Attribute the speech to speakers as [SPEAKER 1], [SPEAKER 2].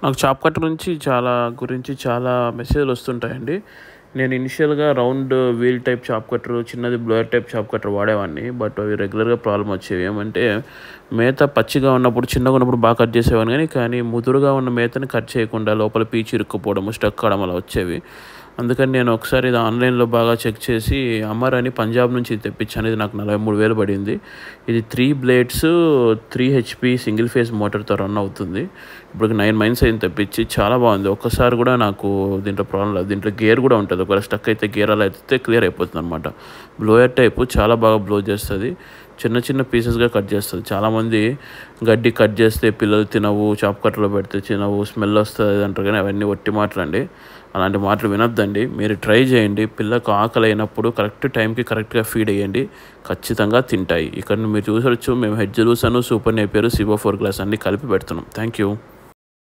[SPEAKER 1] నాకు chop cutter చాలా మెసేజ్‌లు వస్తుంటాయండి. నేను ఇనిషియల్‌గా round wheel type chop cutter, చిన్నది బ్లోయర్ టైప్ చాప్ కట్టర్ వాడేవాడిని. బట్ అవి రెగ్యులర్‌గా ప్రాబ్లమ్ వచ్చేవి. ఏమంటే మేత పచ్చిగా ఉన్నప్పుడు, చిన్నగా ఉన్నప్పుడు బాగా కట్ చేసేవాడిని కానీ ముదురుగా ఉన్న మేతని కట్ చేయకుండా లోపల పీచు ఇరుక్కుపోవడము, స్టక్ కావడం అలా వచ్చేవి. అందుకని నేను ఒకసారి ఇది ఆన్‌లైన్‌లో బాగా చెక్ చేసి అమర్ అని పంజాబ్ నుంచి తెప్పించాను. ఇది నాకు 43,000 పడింది. ఇది 3 బ్లేడ్స్ 3 హెచ్‌పీ సింగిల్ ఫేజ్ మోటార్‌తో రన్ అవుతుంది. ఇప్పటికి 9 మంత్స్ అయింది తెప్పించి. చాలా బాగుంది. ఒక్కసారి కూడా నాకు దీంట్లో ప్రాబ్లమ్ లేదు. దీంట్లో గేర్ కూడా ఉంటుంది. ఒకవేళ స్టక్ అయితే గేర్ అలా ఎత్తితే క్లియర్ అయిపోతుందన్నమాట. బ్లోయర్ టైపు చాలా బాగా బ్లో చేస్తుంది. చిన్న చిన్న పీసెస్‌గా కట్ చేస్తది. చాలామంది గడ్డి కట్ చేస్తే పిల్లలు తినవు, చాప్ కట్టర్‌లో పెడితే తినవు, స్మెల్ వస్తది అంటారు కానీ అవన్నీ ఒట్టి మాటలండి. అలాంటి మాటలు వినొద్దండి. మీరు ట్రై చేయండి. పిల్లకు ఆకలి అయినప్పుడు కరెక్ట్ టైంకి కరెక్ట్‌గా ఫీడ్ ఎయ్యండి. ఖచ్చితంగా తింటాయి. ఇక్కడ మీరు చూసొచ్చు మేము హెడ్జ్ లూసను, సూపర్ నేపియర్, సిబో 4 గ్లాస్ అన్నీ కలిపి పెడుతున్నాం. Thank you.